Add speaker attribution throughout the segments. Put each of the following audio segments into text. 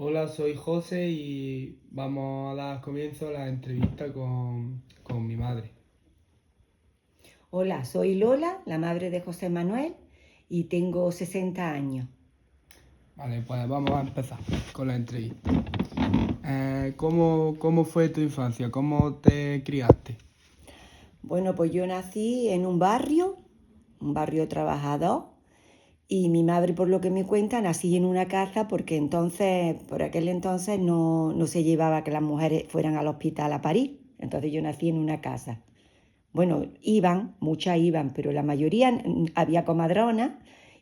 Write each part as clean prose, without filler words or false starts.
Speaker 1: Hola, soy José y vamos a dar comienzo a la entrevista con mi madre.
Speaker 2: Hola, soy Lola, la madre de José Manuel, y tengo 60 años.
Speaker 1: Vale, pues vamos a empezar con la entrevista. ¿Cómo fue tu infancia? ¿Cómo te criaste?
Speaker 2: Bueno, pues yo nací en un barrio trabajador, y mi madre, por lo que me cuenta, nací en una casa porque por aquel entonces no se llevaba que las mujeres fueran al hospital a parir. Entonces yo nací en una casa. Bueno, muchas iban, pero la mayoría había comadronas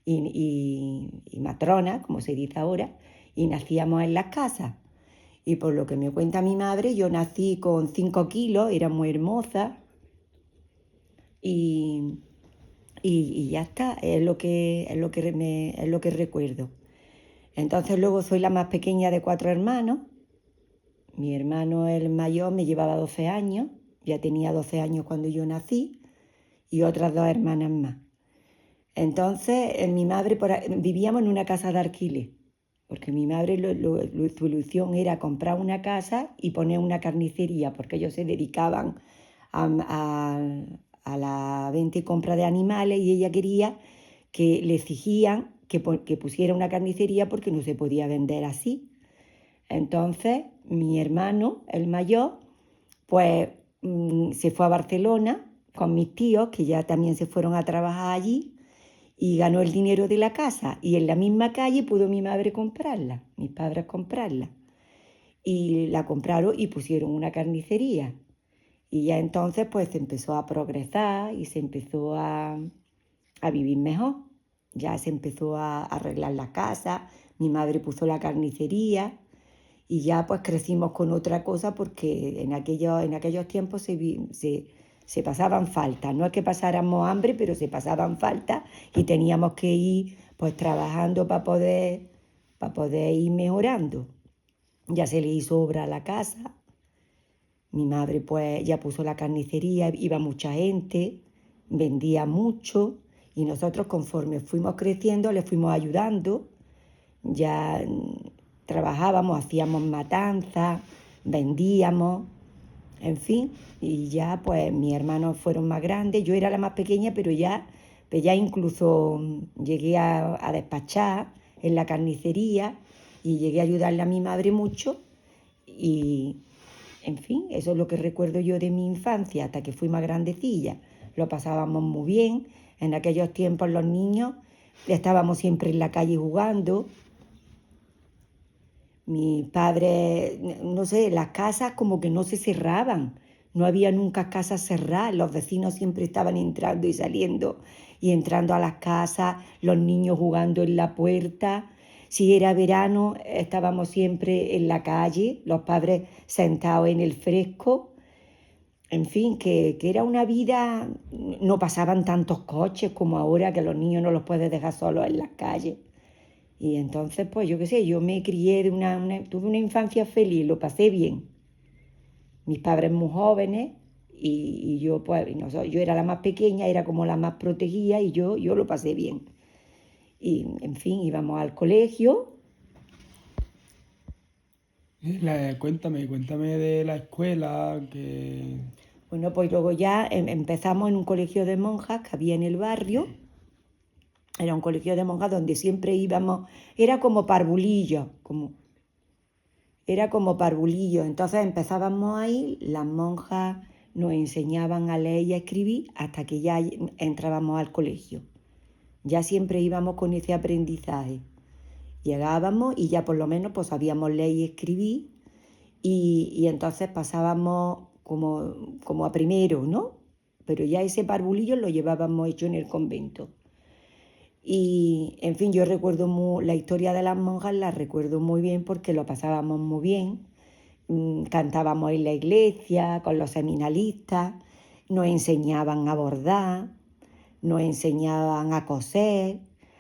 Speaker 2: y matronas, como se dice ahora, y nacíamos en las casas. Y por lo que me cuenta mi madre, yo nací con 5 kilos, era muy hermosa y, y ya está, es lo que recuerdo. Entonces luego soy la más pequeña de 4 hermanos. Mi hermano el mayor me llevaba 12 años, ya tenía 12 años cuando yo nací, y otras dos hermanas más. Entonces vivíamos en una casa de alquiler, porque mi madre su ilusión era comprar una casa y poner una carnicería, porque ellos se dedicaban a la venta y compra de animales, y ella quería que le exigían que pusiera una carnicería porque no se podía vender así. Entonces mi hermano, el mayor, pues se fue a Barcelona con mis tíos, que ya también se fueron a trabajar allí, y ganó el dinero de la casa, y en la misma calle pudo mi madre comprarla, mis padres comprarla, y la compraron y pusieron una carnicería. Y ya entonces pues se empezó a progresar y se empezó a vivir mejor. Ya se empezó a arreglar la casa, mi madre puso la carnicería, y ya pues crecimos con otra cosa, porque en aquellos tiempos se pasaban falta. No es que pasáramos hambre, pero se pasaban falta, y teníamos que ir pues trabajando para poder ir mejorando. Ya se le hizo obra a la casa, mi madre pues ya puso la carnicería, iba mucha gente, vendía mucho, y nosotros, conforme fuimos creciendo, le fuimos ayudando. Ya trabajábamos, hacíamos matanzas, vendíamos, en fin, y ya pues mis hermanos fueron más grandes. Yo era la más pequeña, pero ya incluso llegué a despachar en la carnicería, y llegué a ayudarle a mi madre mucho. Y en fin, eso es lo que recuerdo yo de mi infancia, hasta que fui más grandecilla. Lo pasábamos muy bien. En aquellos tiempos los niños estábamos siempre en la calle jugando. Mi padre, no sé, las casas como que no se cerraban, no había nunca casas cerradas, los vecinos siempre estaban entrando y saliendo, y entrando a las casas, los niños jugando en la puerta. Si era verano, estábamos siempre en la calle, los padres sentados en el fresco. En fin, que era una vida, no pasaban tantos coches como ahora, que los niños no los puedes dejar solos en las calles. Y entonces, pues yo qué sé, yo me crié tuve una infancia feliz, lo pasé bien. Mis padres muy jóvenes, y yo, pues, yo era la más pequeña, era como la más protegida, y yo lo pasé bien. Y en fin, íbamos al colegio.
Speaker 1: Cuéntame de la escuela,
Speaker 2: Bueno, pues luego ya empezamos en un colegio de monjas que había en el barrio. Era un colegio de monjas donde siempre íbamos, era como parvulillo, era como parvulillo. Entonces empezábamos ahí, las monjas nos enseñaban a leer y a escribir hasta que ya entrábamos al colegio. Ya siempre íbamos con ese aprendizaje. Llegábamos y ya por lo menos pues sabíamos leer y escribir, y entonces pasábamos como a primero, ¿no? Pero ya ese parvulillo lo llevábamos hecho en el convento. Y en fin, yo recuerdo la historia de las monjas, la recuerdo muy bien porque lo pasábamos muy bien. Cantábamos en la iglesia con los seminaristas, nos enseñaban a bordar, nos enseñaban a coser,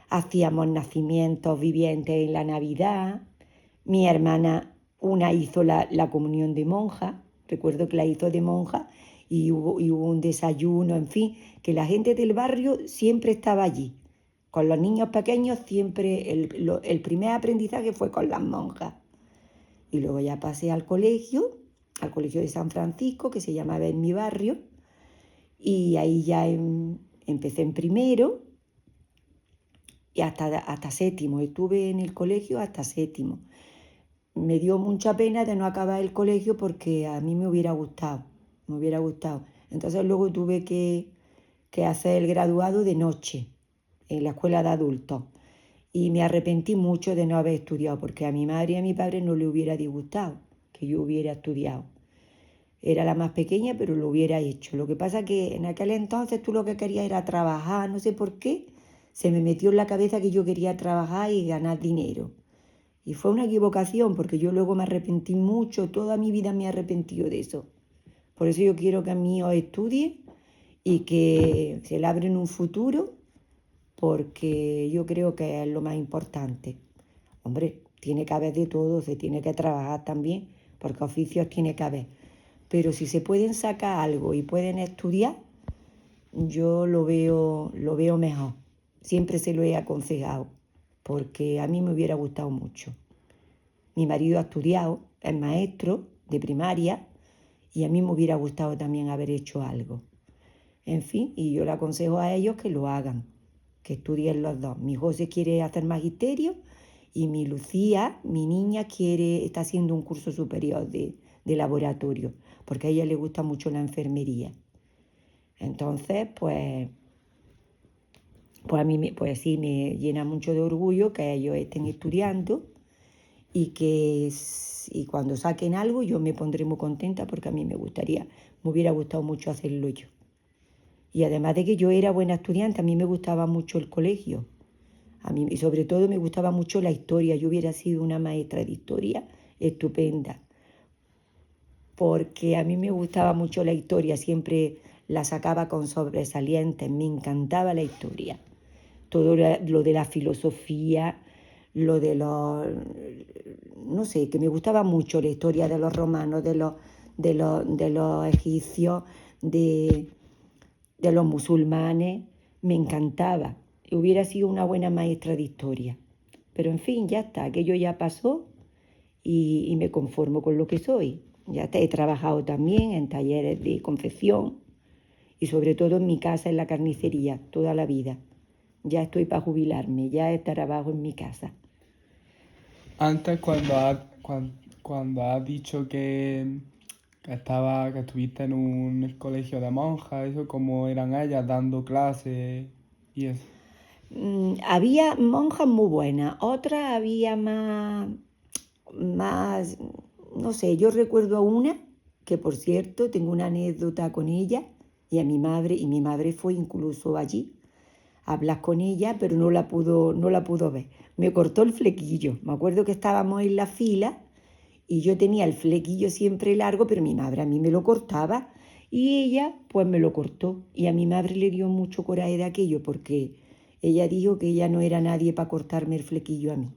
Speaker 2: hacíamos nacimientos vivientes en la Navidad. Mi hermana, una hizo la comunión de monja, recuerdo que la hizo de monja, y hubo un desayuno, en fin, que la gente del barrio siempre estaba allí. Con los niños pequeños siempre el primer aprendizaje fue con las monjas. Y luego ya pasé al colegio de San Francisco, que se llamaba En mi barrio, y ahí ya empecé en primero y hasta séptimo. Estuve en el colegio hasta séptimo. Me dio mucha pena de no acabar el colegio porque a mí me hubiera gustado. Entonces luego tuve que hacer el graduado de noche en la escuela de adultos. Y me arrepentí mucho de no haber estudiado, porque a mi madre y a mi padre no le hubiera disgustado que yo hubiera estudiado. Era la más pequeña, pero lo hubiera hecho. Lo que pasa que en aquel entonces tú lo que querías era trabajar, no sé por qué, se me metió en la cabeza que yo quería trabajar y ganar dinero. Y fue una equivocación, porque yo luego me arrepentí mucho, toda mi vida me he arrepentido de eso. Por eso yo quiero que a mí os estudie y que se labren un futuro, porque yo creo que es lo más importante. Hombre, tiene que haber de todo, se tiene que trabajar también, porque oficios tiene que haber. Pero si se pueden sacar algo y pueden estudiar, yo lo veo mejor. Siempre se lo he aconsejado, porque a mí me hubiera gustado mucho. Mi marido ha estudiado, es maestro de primaria, y a mí me hubiera gustado también haber hecho algo. En fin, y yo le aconsejo a ellos que lo hagan, que estudien los dos. Mi José quiere hacer magisterio y mi Lucía, mi niña, está haciendo un curso superior de laboratorio, porque a ella le gusta mucho la enfermería. Entonces, pues a mí pues sí me llena mucho de orgullo que ellos estén estudiando y cuando saquen algo yo me pondré muy contenta, porque a mí me hubiera gustado mucho hacerlo yo. Y además de que yo era buena estudiante, a mí me gustaba mucho el colegio. Y sobre todo me gustaba mucho la historia. Yo hubiera sido una maestra de historia estupenda, porque a mí me gustaba mucho la historia, siempre la sacaba con sobresalientes, me encantaba la historia. Todo lo de la filosofía, lo de los... no sé, que me gustaba mucho la historia de los romanos, de los egipcios, de los musulmanes, me encantaba. Hubiera sido una buena maestra de historia. Pero en fin, ya está, aquello ya pasó y me conformo con lo que soy. Ya he trabajado también en talleres de confección y sobre todo en mi casa, en la carnicería, toda la vida. Ya estoy para jubilarme, ya trabajo en mi casa.
Speaker 1: Antes, cuando has dicho que estuviste en un colegio de monjas, eso, ¿cómo eran ellas dando clases y eso?
Speaker 2: Había monjas muy buenas, otras había más, no sé, yo recuerdo una, que por cierto tengo una anécdota con ella y mi madre fue incluso allí a hablar con ella, pero no la pudo ver. Me cortó el flequillo, me acuerdo que estábamos en la fila y yo tenía el flequillo siempre largo, pero mi madre a mí me lo cortaba y ella pues me lo cortó. Y a mi madre le dio mucho coraje de aquello, porque ella dijo que ella no era nadie para cortarme el flequillo a mí.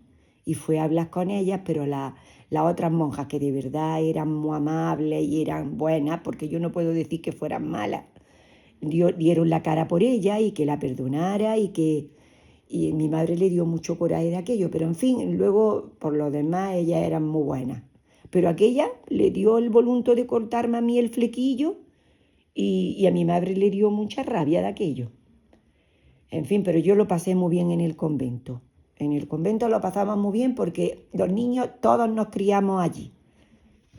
Speaker 2: Y fue a hablar con ellas, pero las otras monjas, que de verdad eran muy amables y eran buenas, porque yo no puedo decir que fueran malas, dieron la cara por ella y que la perdonara y mi madre le dio mucho coraje de aquello, pero en fin, luego por lo demás ellas eran muy buenas. Pero aquella le dio el voluntad de cortarme a mí el flequillo y a mi madre le dio mucha rabia de aquello. En fin, pero yo lo pasé muy bien en el convento. En el convento lo pasamos muy bien porque los niños todos nos criamos allí.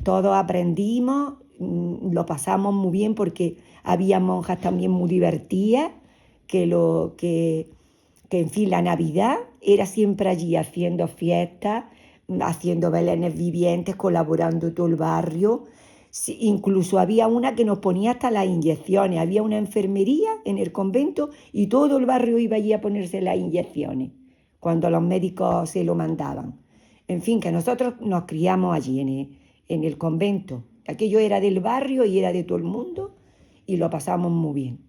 Speaker 2: Todos aprendimos, lo pasamos muy bien porque había monjas también muy divertidas, que en fin, la Navidad era siempre allí haciendo fiestas, haciendo belenes vivientes, colaborando todo el barrio. Sí, incluso había una que nos ponía hasta las inyecciones, había una enfermería en el convento y todo el barrio iba allí a ponerse las inyecciones cuando los médicos se lo mandaban. En fin, que nosotros nos criamos allí en el convento. Aquello era del barrio y era de todo el mundo y lo pasamos muy bien.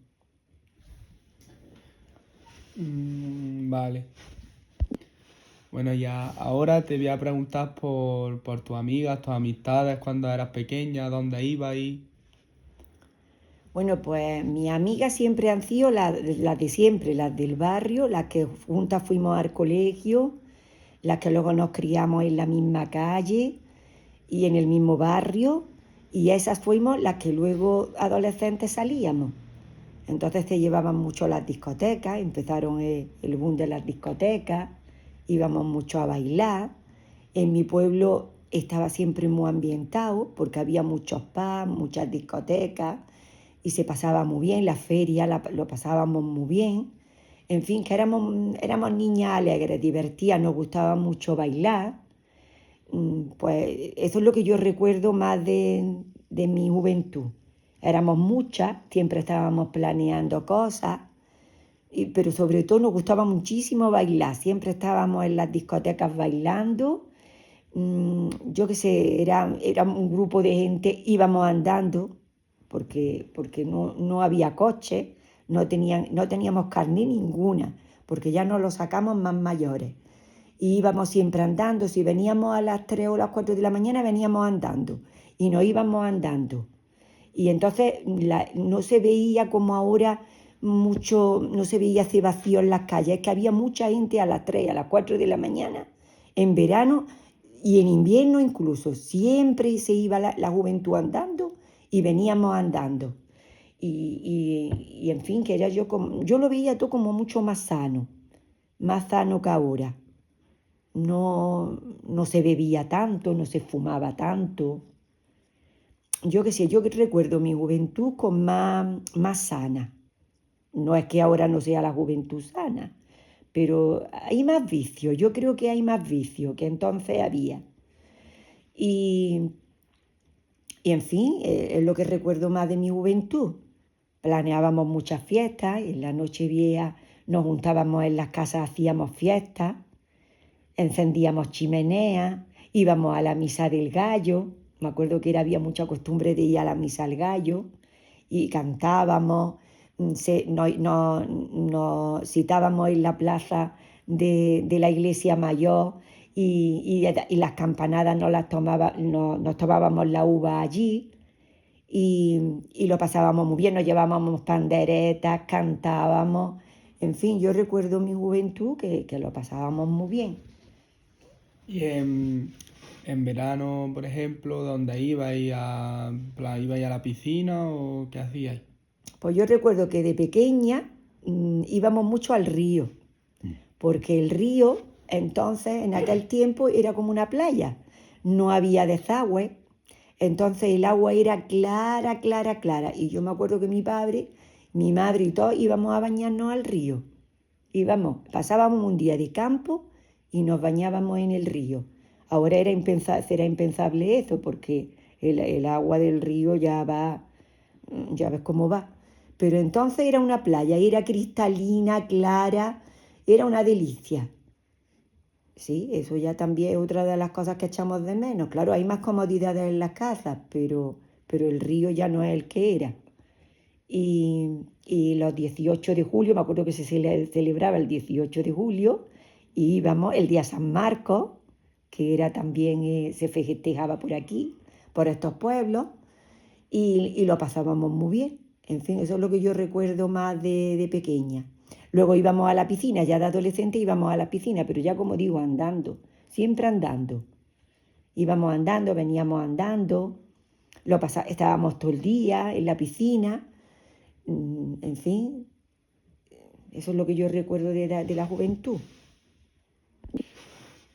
Speaker 1: Vale. Bueno, ya ahora te voy a preguntar por tus amigas, tus amistades, cuando eras pequeña, dónde ibas y...
Speaker 2: Bueno, pues mis amigas siempre han sido las de siempre, las del barrio, las que juntas fuimos al colegio, las que luego nos criamos en la misma calle y en el mismo barrio, y esas fuimos las que luego adolescentes salíamos. Entonces se llevaban mucho las discotecas, empezaron el boom de las discotecas, íbamos mucho a bailar. En mi pueblo estaba siempre muy ambientado porque había muchos pubs, muchas discotecas y se pasaba muy bien, la feria lo pasábamos muy bien. En fin, que éramos niñas alegres, divertidas, nos gustaba mucho bailar. Pues eso es lo que yo recuerdo más de mi juventud. Éramos muchas, siempre estábamos planeando cosas, pero sobre todo nos gustaba muchísimo bailar, siempre estábamos en las discotecas bailando. Yo qué sé, era un grupo de gente, íbamos andando, porque no había coche, no teníamos carné ninguna, porque ya nos lo sacamos más mayores. Y íbamos siempre andando, si veníamos a las 3 o las 4 de la mañana, veníamos andando, y nos íbamos andando. Y entonces no se veía como ahora mucho, no se veía ese vacío en las calles, es que había mucha gente a las 3, a las 4 de la mañana, en verano y en invierno incluso, siempre se iba la juventud andando y veníamos andando. Y en fin, que era yo lo veía todo como mucho más sano que ahora. No se bebía tanto, no se fumaba tanto. Yo qué sé, yo recuerdo mi juventud con más sana. No es que ahora no sea la juventud sana, pero hay más vicio. Yo creo que hay más vicio que entonces había. Y, y en fin, es lo que recuerdo más de mi juventud. Planeábamos muchas fiestas, en la noche vieja nos juntábamos en las casas, hacíamos fiestas, encendíamos chimeneas, íbamos a la misa del gallo. Me acuerdo que había mucha costumbre de ir a la misa del gallo y cantábamos, nos citábamos en la plaza de la iglesia mayor y las campanadas nos tomábamos la uva allí y lo pasábamos muy bien, nos llevábamos panderetas, cantábamos, en fin, yo recuerdo mi juventud que lo pasábamos muy bien.
Speaker 1: Y en verano, por ejemplo, ¿dónde ibais ibais a la piscina o qué hacíais?
Speaker 2: Pues yo recuerdo que de pequeña íbamos mucho al río, porque el río entonces en aquel tiempo era como una playa, no había desagüe, entonces el agua era clara, clara, clara. Y yo me acuerdo que mi padre, mi madre y todos íbamos a bañarnos al río. Pasábamos un día de campo y nos bañábamos en el río. Ahora será impensable eso porque el agua del río ya ves cómo va. Pero entonces era una playa, era cristalina, clara, era una delicia. Sí, eso ya también es otra de las cosas que echamos de menos. Claro, hay más comodidades en las casas, pero el río ya no es el que era. Y los 18 de julio, me acuerdo que se celebraba el 18 de julio, y íbamos el día San Marcos, que era también, se festejaba por aquí, por estos pueblos, y lo pasábamos muy bien. En fin, eso es lo que yo recuerdo más de pequeña. Luego íbamos a la piscina, ya de adolescente íbamos a la piscina, pero ya como digo, andando, siempre andando. Íbamos andando, veníamos andando, estábamos todo el día en la piscina, en fin, eso es lo que yo recuerdo de la juventud.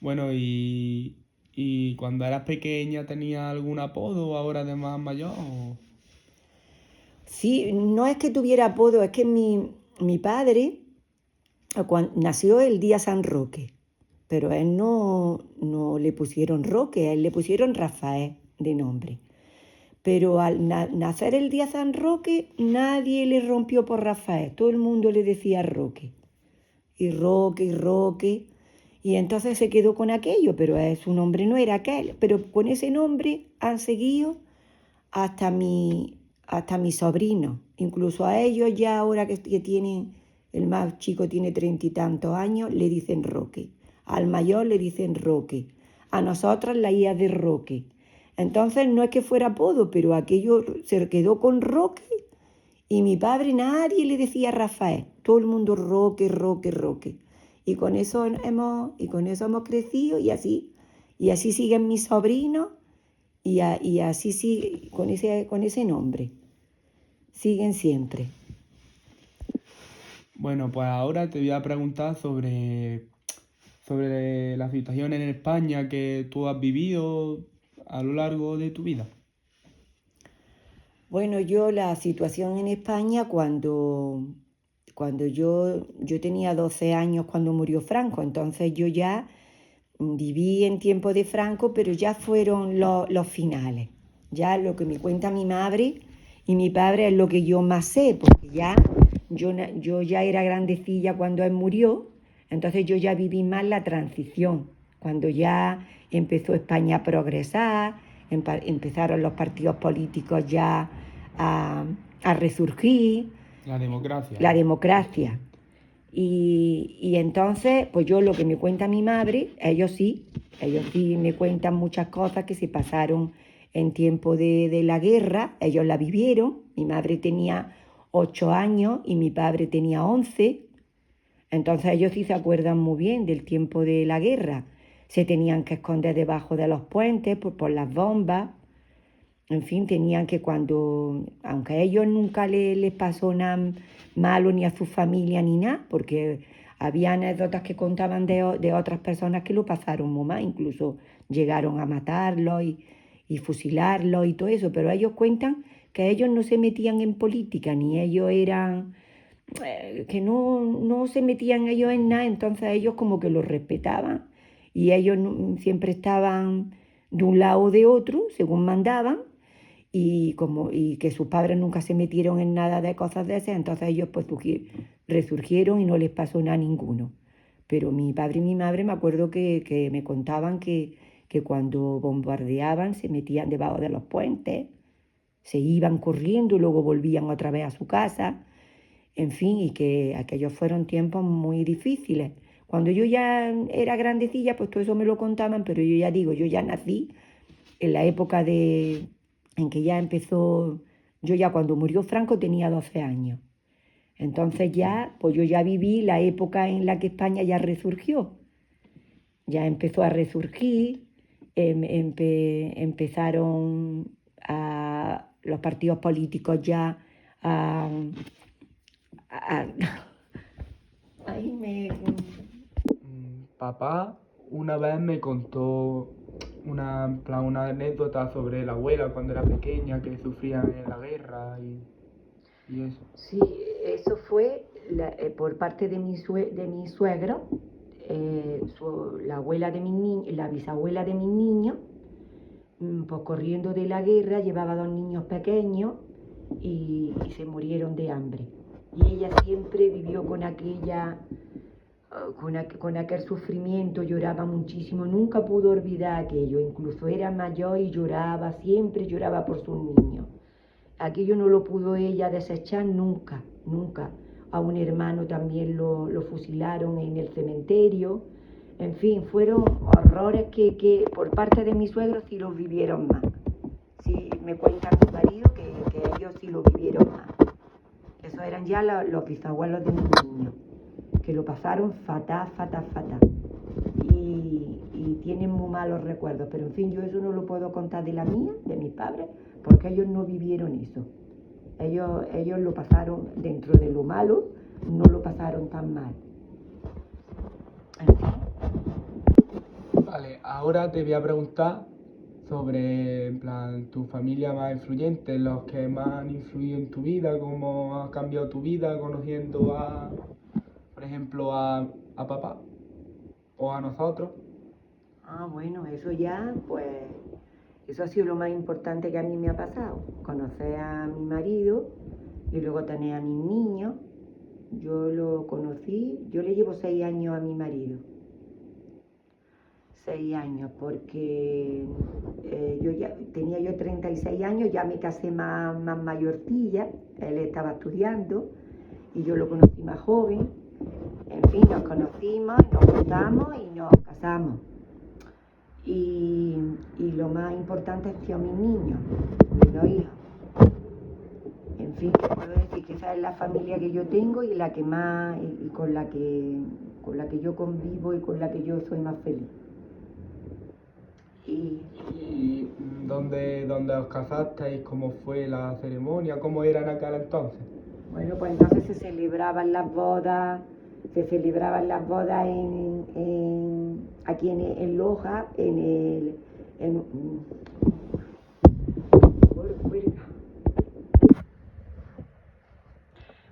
Speaker 1: Bueno, y cuando eras pequeña, ¿tenías algún apodo ahora de más mayor?
Speaker 2: Sí, no es que tuviera apodo, es que mi padre nació el día San Roque, pero a él no le pusieron Roque, a él le pusieron Rafael de nombre. Pero al nacer el día San Roque, nadie le rompió por Rafael, todo el mundo le decía Roque. Y Roque, y Roque. Y entonces se quedó con aquello, pero su nombre no era aquel. Pero con ese nombre han seguido hasta mi sobrino. Incluso a ellos ya ahora que tienen, el más chico tiene 30 y tantos años, le dicen Roque. Al mayor le dicen Roque. A nosotras la hija de Roque. Entonces no es que fuera apodo, pero aquello se quedó con Roque y mi padre nadie le decía Rafael. Todo el mundo Roque, Roque, Roque. Y con eso hemos crecido y así siguen mis sobrinos y así sigue, con ese nombre. Siguen siempre.
Speaker 1: Bueno, pues ahora te voy a preguntar sobre la situación en España que tú has vivido a lo largo de tu vida.
Speaker 2: Bueno, yo la situación en España cuando yo tenía 12 años cuando murió Franco, entonces yo ya viví en tiempo de Franco, pero ya fueron los finales. Ya lo que me cuenta mi madre y mi padre es lo que yo más sé, porque ya yo ya era grandecilla cuando él murió, entonces yo ya viví más la transición, cuando ya empezó España a progresar, empezaron los partidos políticos ya a, a resurgir,
Speaker 1: La democracia.
Speaker 2: la democracia. Y entonces, pues yo lo que me cuenta mi madre, ellos sí me cuentan muchas cosas que se pasaron en tiempo de la guerra, ellos la vivieron, mi madre tenía 8 años y mi padre tenía 11, entonces ellos sí se acuerdan muy bien del tiempo de la guerra, se tenían que esconder debajo de los puentes por las bombas, en fin, tenían que aunque a ellos nunca les pasó nada malo ni a su familia ni nada, porque había anécdotas que contaban de otras personas que lo pasaron muy mal, incluso llegaron a matarlos y fusilarlos y todo eso, pero ellos cuentan que ellos no se metían en política, ni ellos eran, que no se metían ellos en nada, entonces ellos como que los respetaban y ellos siempre estaban de un lado o de otro, según mandaban, y que sus padres nunca se metieron en nada de cosas de esas, entonces ellos pues resurgieron y no les pasó nada a ninguno. Pero mi padre y mi madre me acuerdo que me contaban que cuando bombardeaban se metían debajo de los puentes, se iban corriendo y luego volvían otra vez a su casa, en fin, y que aquellos fueron tiempos muy difíciles. Cuando yo ya era grandecilla, pues todo eso me lo contaban, pero yo ya digo, yo ya nací en la época en que ya empezó, yo ya cuando murió Franco tenía 12 años. Entonces ya, pues yo ya viví la época en la que España ya resurgió. Ya empezó a resurgir, empezaron los partidos políticos ya a... a- ahí me...
Speaker 1: Papá una vez me contó una anécdota sobre la abuela cuando era pequeña que sufría en la guerra y eso.
Speaker 2: Sí, eso fue por parte de de mi suegro, la abuela de la bisabuela de mis niños, pues corriendo de la guerra, llevaba 2 niños pequeños y se murieron de hambre. Y ella siempre vivió con aquel sufrimiento, lloraba muchísimo, nunca pudo olvidar aquello, incluso era mayor y lloraba, siempre lloraba por sus niños. Aquello no lo pudo ella desechar nunca, nunca. A un hermano también lo fusilaron en el cementerio. En fin, fueron horrores que por parte de mis suegros sí los vivieron más. Sí, me cuenta mi marido que ellos sí lo vivieron más. Esos eran ya los bisabuelos de mis niños, que lo pasaron fatal, fatal, fatal. Y tienen muy malos recuerdos, pero en fin, yo eso no lo puedo contar de la mía, de mis padres, porque ellos no vivieron eso. Ellos lo pasaron dentro de lo malo, no lo pasaron tan mal. En fin.
Speaker 1: Vale, ahora te voy a preguntar sobre, en plan, tu familia más influyente, los que más han influido en tu vida, cómo ha cambiado tu vida conociendo por ejemplo, a papá o a nosotros.
Speaker 2: Bueno, eso ya, pues, eso ha sido lo más importante que a mí me ha pasado. Conocer a mi marido y luego tener a mis niños. Yo lo conocí, yo le llevo 6 años a mi marido. 6 años, porque tenía yo 36 años, ya me casé más mayorcilla, él estaba estudiando y yo lo conocí más joven. En fin, nos conocimos, nos juntamos y nos casamos. Y lo más importante es que a mis niños, mis 2 hijos. En fin, puedo decir que esa es la familia que yo tengo y la que más, y con la que yo convivo y con la que yo soy más feliz.
Speaker 1: Y ¿Dónde os casasteis? ¿Cómo fue la ceremonia? ¿Cómo era en aquel entonces?
Speaker 2: Bueno, pues entonces se celebraban las bodas aquí en Loja,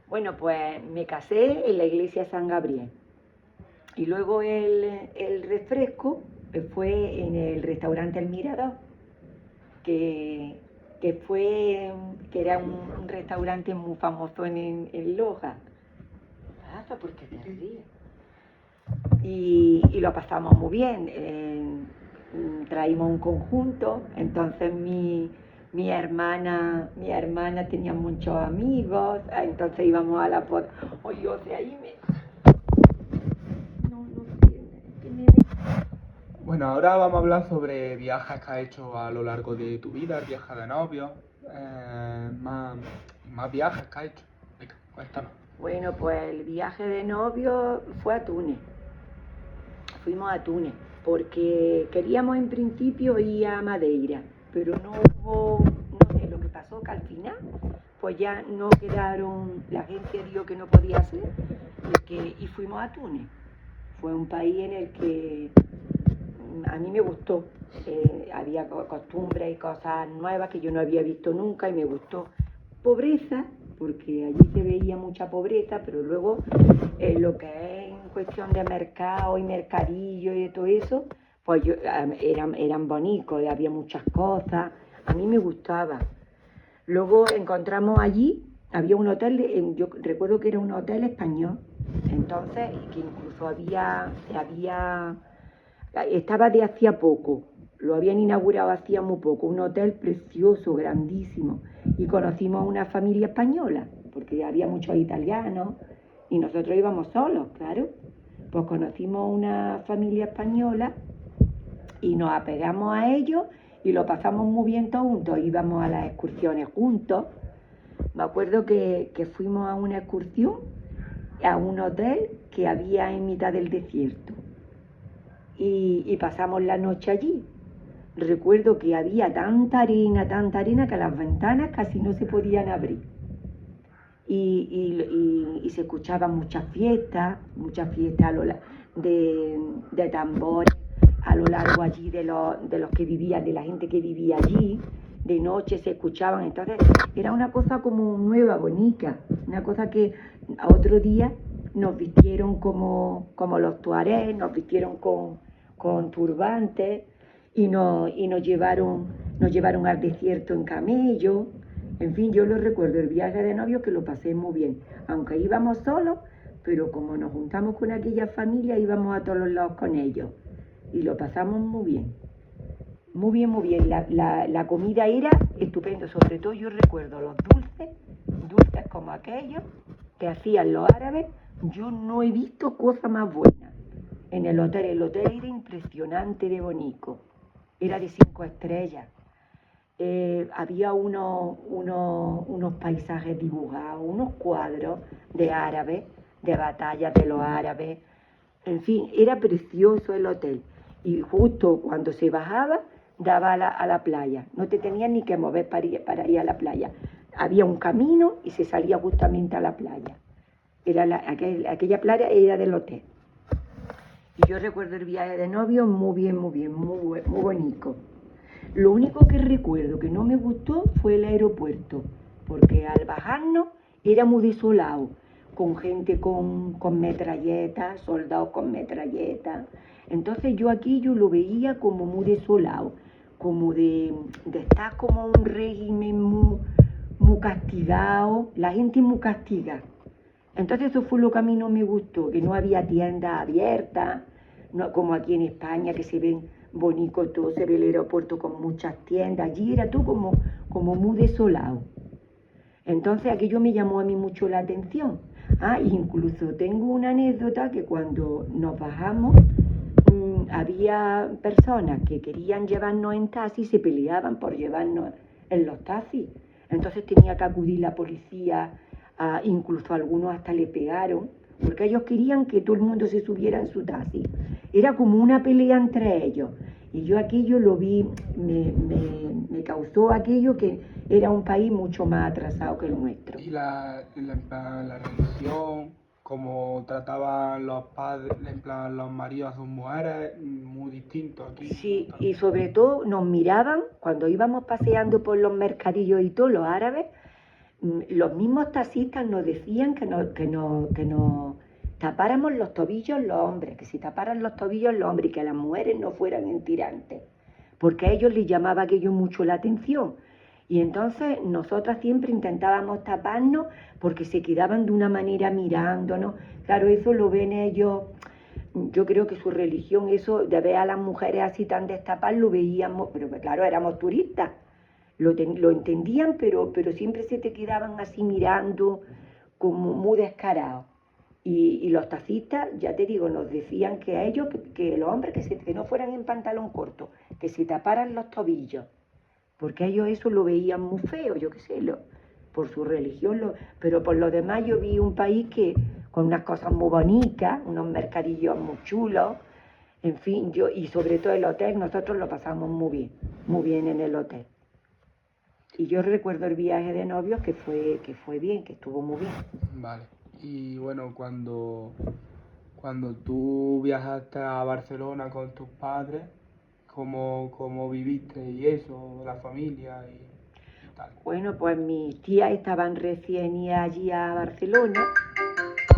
Speaker 2: bueno, pues me casé en la iglesia de San Gabriel. Y luego el refresco fue en el restaurante El Mirador, que era un restaurante muy famoso en Loja. ¿Por qué te ríes? Y lo pasamos muy bien. Traímos un conjunto, entonces mi hermana tenía muchos amigos, entonces íbamos a la boda. Oye, o sea, ahí
Speaker 1: Bueno, ahora vamos a hablar sobre viajes que has hecho a lo largo de tu vida, viajes de novio, más viajes que has hecho. Venga, cuéntanos.
Speaker 2: Bueno, pues el viaje de novio fue a Túnez. Fuimos a Túnez porque queríamos en principio ir a Madeira, pero no sé lo que pasó, que al final pues ya no quedaron, la agencia dijo que no podía ser y fuimos a Túnez. Fue un país en el que a mí me gustó, había costumbres y cosas nuevas que yo no había visto nunca y me gustó. Pobreza, porque allí se veía mucha pobreza, pero luego lo que es en cuestión de mercado y mercadillo y de todo eso, pues eran bonitos, había muchas cosas, a mí me gustaba. Luego encontramos allí, había un hotel, yo recuerdo que era un hotel español, entonces, que incluso estaba de hacía poco, lo habían inaugurado hacía muy poco, un hotel precioso, grandísimo, y conocimos a una familia española, porque había muchos italianos, y nosotros íbamos solos, claro. Pues conocimos una familia española y nos apegamos a ellos y lo pasamos muy bien todos juntos, íbamos a las excursiones juntos. Me acuerdo que fuimos a una excursión a un hotel que había en mitad del desierto y pasamos la noche allí. Recuerdo que había tanta arena que las ventanas casi no se podían abrir. Y se escuchaban muchas fiestas de tambores a lo largo allí de los que vivían, de la gente que vivía allí. De noche se escuchaban, entonces era una cosa como nueva, bonita, una cosa que a otro día nos vistieron como los tuareg, nos vistieron con turbantes y nos llevaron al desierto en camello. En fin, yo lo recuerdo, el viaje de novio que lo pasé muy bien, aunque íbamos solos, pero como nos juntamos con aquella familia íbamos a todos los lados con ellos y lo pasamos muy bien. Muy bien, muy bien. La comida era estupenda, sobre todo yo recuerdo los dulces como aquellos que hacían los árabes. Yo no he visto cosa más buena en el hotel. El hotel era impresionante de bonito, era de 5 estrellas. Había unos paisajes dibujados, unos cuadros de árabes, de batallas de los árabes. En fin, era precioso el hotel. Y justo cuando se bajaba, daba a la playa. No te tenías ni que mover para ir a la playa. Había un camino y se salía justamente a la playa. Aquella playa era del hotel. Y yo recuerdo el viaje de novio muy bien, muy bonito. Lo único que recuerdo que no me gustó fue el aeropuerto, porque al bajarnos era muy desolado, con gente con metralletas, soldados con metralletas. Entonces yo lo veía como muy desolado, como de estar como un régimen muy castigado, la gente muy castigada. Entonces eso fue lo que a mí no me gustó, que no había tiendas abiertas, no, como aquí en España que se ven bonitos todo, se ve el aeropuerto con muchas tiendas, allí era todo como muy desolado. Entonces aquello me llamó a mí mucho la atención. Incluso tengo una anécdota que cuando nos bajamos había personas que querían llevarnos en taxi y se peleaban por llevarnos en los taxis. Entonces tenía que acudir la policía, incluso algunos hasta le pegaron, porque ellos querían que todo el mundo se subiera en su taxi. Era como una pelea entre ellos. Y yo aquello lo vi, me causó aquello que era un país mucho más atrasado que el nuestro.
Speaker 1: Y en plan, la religión, como trataban los padres, en plan, los maridos a sus mujeres, muy distinto aquí.
Speaker 2: Sí, y sobre todo nos miraban cuando íbamos paseando por los mercadillos y todo, los árabes, los mismos taxistas nos decían que nos tapáramos los tobillos los hombres, que si taparan los tobillos los hombres y que las mujeres no fueran en tirantes, porque a ellos les llamaba aquello mucho la atención. Y entonces nosotras siempre intentábamos taparnos porque se quedaban de una manera mirándonos. Claro, eso lo ven ellos, yo creo que su religión, eso de ver a las mujeres así tan destapadas, lo veíamos, pero claro, éramos turistas, lo entendían, pero siempre se te quedaban así mirando, como muy descarados. Y los taxistas, ya te digo, nos decían que a ellos, que los hombres que no fueran en pantalón corto, que se taparan los tobillos, porque ellos eso lo veían muy feo, yo qué sé, por su religión, pero por lo demás yo vi un país que con unas cosas muy bonitas, unos mercadillos muy chulos, en fin, y sobre todo el hotel, nosotros lo pasamos muy bien en el hotel. Y yo recuerdo el viaje de novios que fue bien, que estuvo muy bien.
Speaker 1: Vale. Y bueno, cuando tú viajaste a Barcelona con tus padres, ¿cómo viviste y eso, la familia y tal?
Speaker 2: Bueno, pues mis tías estaban recién allí a Barcelona